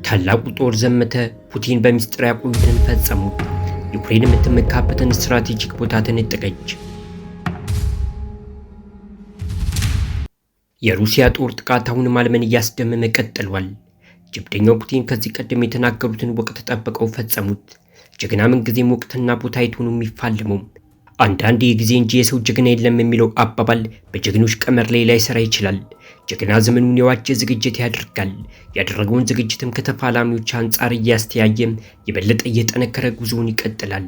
ታላቁ ጦር ዘመተ። ፑቲን በሚስጥር ያቆዩትን ፈጸሙ። ዩክሬን የምትመካበትን ስትራቴጂክ ቦታ ተነጠቀች። የሩሲያ ጦር ጥቃት አሁንም ዓለምን እያስደመመ ቀጥሏል። ጀብደኛው ፑቲን ከዚህ ቀደም የተናገሩትን ወቅት ጠብቀው ፈጸሙት። ጀግና ምንጊዜም ወቅትና ቦታ አይቶ ነው የሚፋለመው። አንዳንድ የጊዜ እንጂ የሰው ጀግና የለም የሚለው አባባል በጀግኖች ቀመር ላይ ላይሰራ ይችላል። ጀግና ዘመኑን የዋጀ ዝግጅት ያደርጋል። ያደረገውን ዝግጅትም ከተፋላሚዎች አንጻር እያስተያየም የበለጠ እየጠነከረ ጉዞውን ይቀጥላል።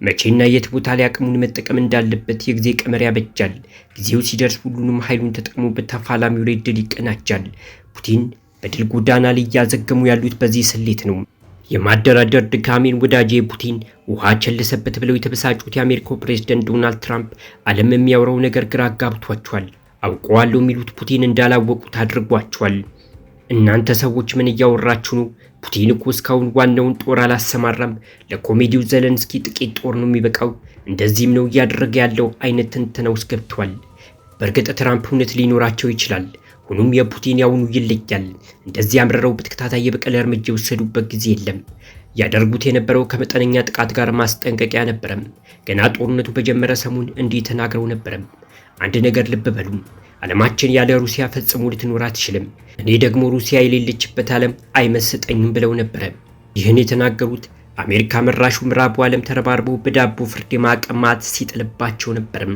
መቼና የት ቦታ ላይ አቅሙን መጠቀም እንዳለበት የጊዜ ቀመር ያበጃል። ጊዜው ሲደርስ ሁሉንም ኃይሉን ተጠቅሞ በተፋላሚው ላይ ድል ይቀናጃል። ፑቲን በድል ጎዳና ላይ እያዘገሙ ያሉት በዚህ ስሌት ነው። የማደራደር ድካሜን ወዳጄ ፑቲን ውሃ ቸለሰበት ብለው የተበሳጩት የአሜሪካው ፕሬዝዳንት ዶናልድ ትራምፕ ዓለም የሚያወራው ነገር ግራ አጋብቷቸዋል። አውቀዋለሁ የሚሉት ፑቲን እንዳላወቁት አድርጓቸዋል። እናንተ ሰዎች ምን እያወራችሁ ነው? ፑቲን እኮ እስካሁን ዋናውን ጦር አላሰማራም። ለኮሜዲው ዘለንስኪ ጥቂት ጦር ነው የሚበቃው። እንደዚህም ነው እያደረገ ያለው አይነት ትንተና ውስጥ ገብቷል። በእርግጥ ትራምፕ እውነት ሊኖራቸው ይችላል። ሆኖም የፑቲን ያውኑ ይለያል። እንደዚህ አምርረው በተከታታይ የበቀል እርምጃ የወሰዱበት ጊዜ የለም። ያደርጉት የነበረው ከመጠነኛ ጥቃት ጋር ማስጠንቀቂያ ነበረም። ገና ጦርነቱ በጀመረ ሰሞን እንዲህ ተናግረው ነበረም። አንድ ነገር ልብ በሉ፣ ዓለማችን ያለ ሩሲያ ፈጽሞ ልትኖር አትችልም። እኔ ደግሞ ሩሲያ የሌለችበት ዓለም አይመስጠኝም ብለው ነበረ። ይህን የተናገሩት አሜሪካ መራሹ ምዕራቡ ዓለም ተረባርበው በዳቦ ፍርድ የማቀማት ሲጥልባቸው ነበርም።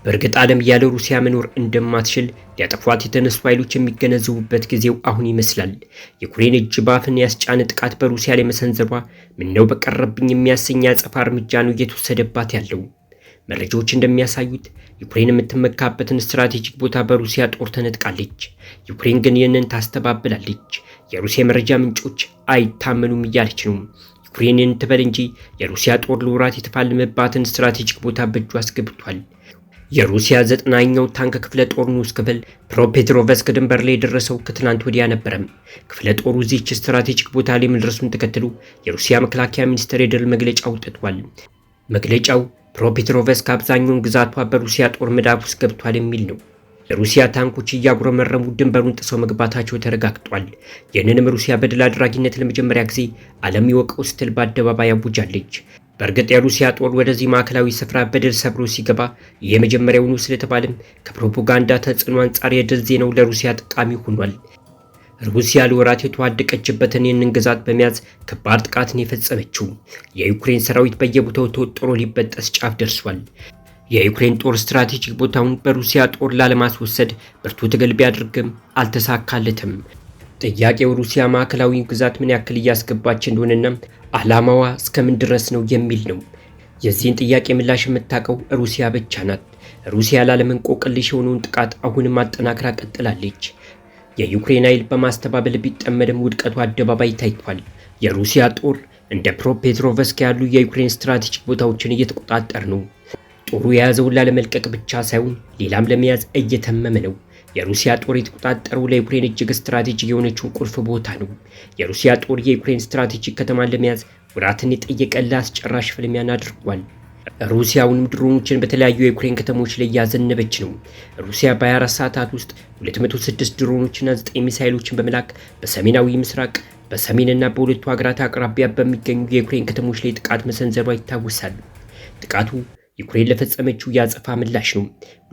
በእርግጥ ዓለም ያለ ሩሲያ መኖር እንደማትችል ሊያጠፏት የተነሱ ኃይሎች የሚገነዘቡበት ጊዜው አሁን ይመስላል። የዩክሬን እጅ ባፍን ያስጫነ ጥቃት በሩሲያ ላይ መሰንዘሯ ምነው በቀረብኝ የሚያሰኝ አጸፋ እርምጃ ነው እየተወሰደባት ያለው። መረጃዎች እንደሚያሳዩት ዩክሬን የምትመካበትን ስትራቴጂክ ቦታ በሩሲያ ጦር ተነጥቃለች። ዩክሬን ግን ይህንን ታስተባብላለች። የሩሲያ መረጃ ምንጮች አይታመኑም እያለች ነው። ዩክሬንን ትበል እንጂ የሩሲያ ጦር ለወራት የተፋለመባትን ስትራቴጂክ ቦታ በእጁ አስገብቷል። የሩሲያ 9ኛው ታንክ ክፍለ ጦር ንዑስ ክፍል ፕሮፔትሮቭስክ ድንበር ላይ የደረሰው ከትናንት ወዲያ ነበረም። ክፍለ ጦሩ እዚህች ስትራቴጂክ ቦታ ላይ መድረሱን ተከትሎ የሩሲያ መከላከያ ሚኒስቴር የድል መግለጫ አውጥቷል። መግለጫው ፕሮፔትሮቭስክ አብዛኛውን ግዛቷ በሩሲያ ጦር መዳፍ ውስጥ ገብቷል የሚል ነው። የሩሲያ ታንኮች እያጉረመረሙ ድንበሩን ጥሰው መግባታቸው ተረጋግጧል። ይህንንም ሩሲያ በድል አድራጊነት ለመጀመሪያ ጊዜ ዓለም ይወቀው ስትል በአደባባይ አውጃለች። በእርግጥ የሩሲያ ጦር ወደዚህ ማዕከላዊ ስፍራ በድል ሰብሮ ሲገባ የመጀመሪያው ነው ስለተባለም ከፕሮፓጋንዳ ተጽዕኖ አንጻር የድል ዜናው ለሩሲያ ጠቃሚ ሆኗል። ሩሲያ ለወራት የተዋደቀችበትን ይህንን ግዛት በመያዝ ከባድ ጥቃትን የፈጸመችው የዩክሬን ሰራዊት በየቦታው ተወጥሮ ሊበጠስ ጫፍ ደርሷል። የዩክሬን ጦር ስትራቴጂክ ቦታውን በሩሲያ ጦር ላለማስወሰድ ብርቱ ትግል ቢያደርግም አልተሳካለትም። ጥያቄው ሩሲያ ማዕከላዊ ግዛት ምን ያክል እያስገባች እንደሆነና ዓላማዋ እስከምን ድረስ ነው የሚል ነው። የዚህን ጥያቄ ምላሽ የምታውቀው ሩሲያ ብቻ ናት። ሩሲያ ላለመንቆቅልሽ የሆነውን ጥቃት አሁንም አጠናክራ ቀጥላለች። የዩክሬን ኃይል በማስተባበል ቢጠመድም ውድቀቱ አደባባይ ታይቷል። የሩሲያ ጦር እንደ ፕሮፔትሮቭስክ ያሉ የዩክሬን ስትራቴጂክ ቦታዎችን እየተቆጣጠረ ነው። ጦሩ የያዘውን ላለመልቀቅ ብቻ ሳይሆን ሌላም ለመያዝ እየተመመ ነው። የሩሲያ ጦር የተቆጣጠረው ለዩክሬን እጅግ ስትራቴጂክ የሆነችውን ቁልፍ ቦታ ነው። የሩሲያ ጦር የዩክሬን ስትራቴጂክ ከተማን ለመያዝ ወራትን የጠየቀ አስጨራሽ ፍልሚያን አድርጓል። ሩሲያውንም ድሮኖችን በተለያዩ የዩክሬን ከተሞች ላይ እያዘነበች ነው። ሩሲያ በ24 ሰዓታት ውስጥ 206 ድሮኖችና 9 ሚሳይሎችን በመላክ በሰሜናዊ ምስራቅ፣ በሰሜንና በሁለቱ ሀገራት አቅራቢያ በሚገኙ የዩክሬን ከተሞች ላይ ጥቃት መሰንዘሯ ይታወሳል። ጥቃቱ ዩክሬን ለፈጸመችው ያጸፋ ምላሽ ነው።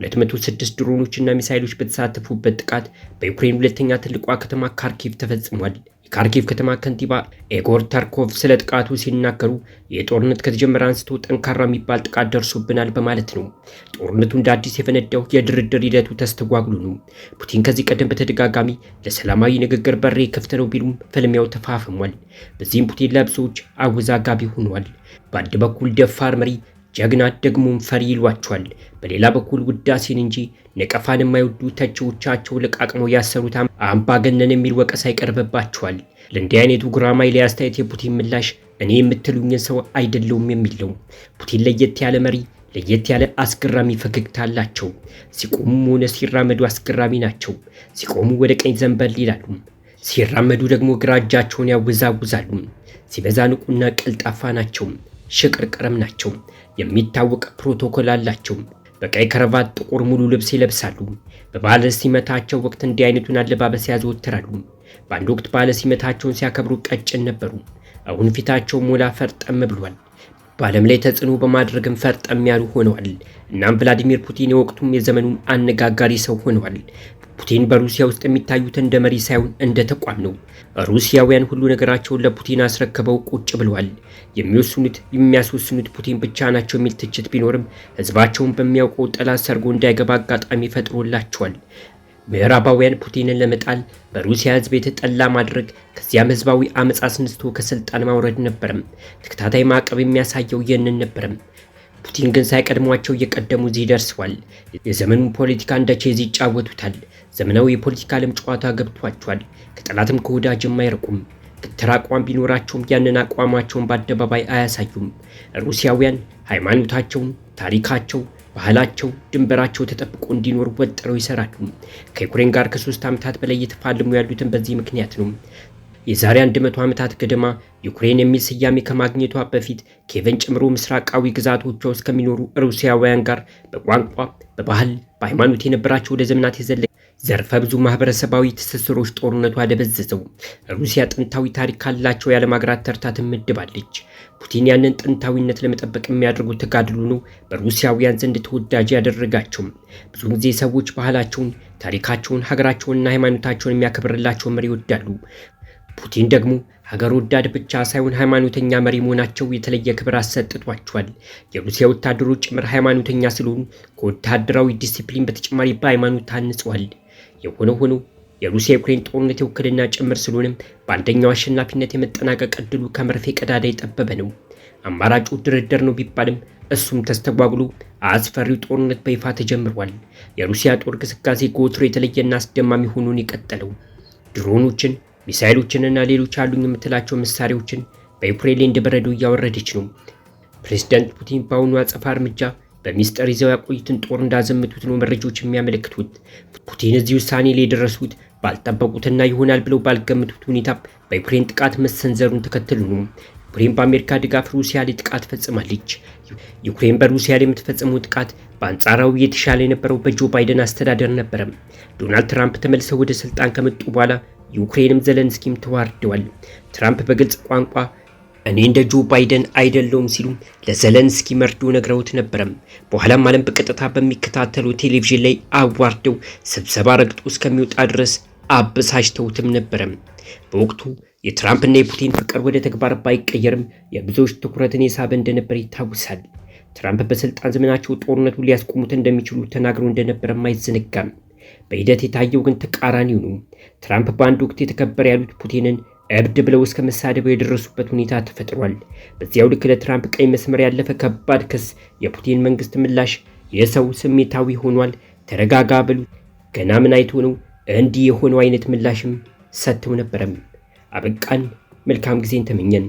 206 ድሮኖችና ሚሳይሎች በተሳተፉበት ጥቃት በዩክሬን ሁለተኛ ትልቋ ከተማ ካርኪቭ ተፈጽሟል። የካርኪቭ ከተማ ከንቲባ ኢጎር ታርኮቭ ስለ ጥቃቱ ሲናገሩ የጦርነት ከተጀመረ አንስቶ ጠንካራ የሚባል ጥቃት ደርሶብናል በማለት ነው። ጦርነቱ እንደ አዲስ የፈነዳው የድርድር ሂደቱ ተስተጓጉሎ ነው። ፑቲን ከዚህ ቀደም በተደጋጋሚ ለሰላማዊ ንግግር በሬ ክፍት ነው ቢሉም ፍልሚያው ተፋፍሟል። በዚህም ፑቲን ለብዙዎች አወዛጋቢ ሆኗል። በአንድ በኩል ደፋር መሪ፣ ጀግና ደግሞም ፈሪ ይሏቸዋል። በሌላ በኩል ውዳሴን እንጂ ነቀፋን የማይወዱ ተቺዎቻቸው ለቃቅመው ያሰሩት አምባገነን የሚል ወቀሳ ይቀርብባቸዋል። ለእንዲህ አይነቱ ጉራማይሌ አስተያየት የፑቲን ምላሽ እኔ የምትሉኝን ሰው አይደለውም የሚል ነው። ፑቲን ለየት ያለ መሪ፣ ለየት ያለ አስገራሚ ፈገግታ አላቸው። ሲቆሙም ሆነ ሲራመዱ አስገራሚ ናቸው። ሲቆሙ ወደ ቀኝ ዘንበል ይላሉ፣ ሲራመዱ ደግሞ ግራ እጃቸውን ያወዛውዛሉ። ሲበዛ ንቁና ቀልጣፋ ናቸው። ሽቅርቅርም ናቸው። የሚታወቅ ፕሮቶኮል አላቸው። በቀይ ከረባት ጥቁር ሙሉ ልብስ ይለብሳሉ። በባለ ሲመታቸው ወቅት እንዲህ አይነቱን አለባበስ ያዘወትራሉ። በአንድ ወቅት ባለ ሲመታቸውን ሲያከብሩ ቀጭን ነበሩ። አሁን ፊታቸው ሞላ ፈርጠም ብሏል። በዓለም ላይ ተጽዕኖ በማድረግም ፈርጠም ያሉ ሆነዋል። እናም ቭላዲሚር ፑቲን የወቅቱም የዘመኑም አነጋጋሪ ሰው ሆነዋል። ፑቲን በሩሲያ ውስጥ የሚታዩት እንደ መሪ ሳይሆን እንደ ተቋም ነው። ሩሲያውያን ሁሉ ነገራቸውን ለፑቲን አስረክበው ቁጭ ብለዋል። የሚወስኑት የሚያስወስኑት ፑቲን ብቻ ናቸው የሚል ትችት ቢኖርም ህዝባቸውን በሚያውቀው ጠላት ሰርጎ እንዳይገባ አጋጣሚ ፈጥሮላቸዋል። ምዕራባውያን ፑቲንን ለመጣል በሩሲያ ህዝብ የተጠላ ማድረግ ከዚያም ህዝባዊ አመጽ አስነስቶ ከስልጣን ማውረድ ነበረም። ተከታታይ ማዕቀብ የሚያሳየው ይህንን ነበረም። ፑቲን ግን ሳይቀድሟቸው እየቀደሙ እዚህ ደርሰዋል። የዘመኑን ፖለቲካ እንደ ቼዝ ይጫወቱታል። ዘመናዊ የፖለቲካ ዓለም ጨዋታ ገብቷቸዋል። ከጠላትም ከወዳጅም አይርቁም። ግትር አቋም ቢኖራቸውም ያንን አቋማቸውን በአደባባይ አያሳዩም። ሩሲያውያን ሃይማኖታቸውን፣ ታሪካቸው፣ ባህላቸው፣ ድንበራቸው ተጠብቆ እንዲኖር ወጥረው ይሰራሉ። ከዩክሬን ጋር ከ3 ዓመታት በላይ እየተፋለሙ ያሉትን በዚህ ምክንያት ነው። የዛሬ 100 ዓመታት ገደማ ዩክሬን የሚል ስያሜ ከማግኘቷ በፊት ኬቭን ጨምሮ ምስራቃዊ ግዛቶቿ ውስጥ ከሚኖሩ ሩሲያውያን ጋር በቋንቋ፣ በባህል፣ በሃይማኖት የነበራቸው ለዘመናት የዘለቀ ዘርፈ ብዙ ማህበረሰባዊ ትስስሮች ጦርነቷ ደበዘዘው። ሩሲያ ጥንታዊ ታሪክ ካላቸው የዓለም ሀገራት ተርታ ትመደባለች። ፑቲን ያንን ጥንታዊነት ለመጠበቅ የሚያደርጉት ተጋድሎ ነው በሩሲያውያን ዘንድ ተወዳጅ ያደረጋቸው። ብዙ ጊዜ ሰዎች ባህላቸውን፣ ታሪካቸውን፣ ሀገራቸውንና ሃይማኖታቸውን የሚያከብርላቸው መሪ ይወዳሉ። ፑቲን ደግሞ ሀገር ወዳድ ብቻ ሳይሆን ሃይማኖተኛ መሪ መሆናቸው የተለየ ክብር አሰጥቷቸዋል። የሩሲያ ወታደሮች ጭምር ሃይማኖተኛ ስለሆኑ ከወታደራዊ ዲሲፕሊን በተጨማሪ በሃይማኖት ታንጸዋል። የሆነ ሆኖ የሩሲያ ዩክሬን ጦርነት የውክልና ጭምር ስለሆነም በአንደኛው አሸናፊነት የመጠናቀቅ ዕድሉ ከመርፌ ቀዳዳ የጠበበ ነው። አማራጩ ድርድር ነው ቢባልም እሱም ተስተጓጉሎ አስፈሪው ጦርነት በይፋ ተጀምሯል። የሩሲያ ጦር ግስጋሴ ከወትሮ የተለየና አስደማሚ ሆኖን የቀጠለው ድሮኖችን፣ ሚሳኤሎችንና ሌሎች አሉኝ የምትላቸው መሳሪያዎችን በዩክሬን ላይ እንደ በረዶ እያወረደች ነው። ፕሬዝዳንት ፑቲን በአሁኑ አጸፋ እርምጃ በሚስጥር ይዘው ያቆዩትን ጦር እንዳዘመቱት ነው መረጃዎች የሚያመለክቱት። ፑቲን እዚህ ውሳኔ ላይ የደረሱት ባልጠበቁትና ይሆናል ብለው ባልገመቱት ሁኔታ በዩክሬን ጥቃት መሰንዘሩን ተከትሎ ነው። ዩክሬን በአሜሪካ ድጋፍ ሩሲያ ላይ ጥቃት ፈጽማለች። ዩክሬን በሩሲያ ላይ የምትፈጽመው ጥቃት በአንጻራዊ የተሻለ የነበረው በጆ ባይደን አስተዳደር ነበረ። ዶናልድ ትራምፕ ተመልሰው ወደ ስልጣን ከመጡ በኋላ ዩክሬንም ዘለንስኪም ተዋርደዋል። ትራምፕ በግልጽ ቋንቋ እኔ እንደ ጆ ባይደን አይደለውም ሲሉ ለዘለንስኪ መርዶ ነግረውት ነበረም። በኋላም ዓለም በቀጥታ በሚከታተሉ ቴሌቪዥን ላይ አዋርደው ስብሰባ ረግጦ እስከሚወጣ ድረስ አበሳጭተውትም ነበረም። በወቅቱ የትራምፕና የፑቲን ፍቅር ወደ ተግባር ባይቀየርም የብዙዎች ትኩረትን የሳበ እንደነበር ይታወሳል። ትራምፕ በስልጣን ዘመናቸው ጦርነቱን ሊያስቆሙት እንደሚችሉ ተናግረው እንደነበረም አይዘነጋም። በሂደት የታየው ግን ተቃራኒው ነው። ትራምፕ በአንድ ወቅት የተከበረ ያሉት ፑቲንን እብድ ብለው እስከ መሳደብ የደረሱበት ሁኔታ ተፈጥሯል። በዚያው ልክ ለትራምፕ ቀይ መስመር ያለፈ ከባድ ክስ የፑቲን መንግስት ምላሽ የሰው ስሜታዊ ሆኗል። ተረጋጋ ብሉ ገና ምን አይቶ ነው እንዲህ የሆነው አይነት ምላሽም ሰጥተው ነበረም። አበቃን። መልካም ጊዜን ተመኘን።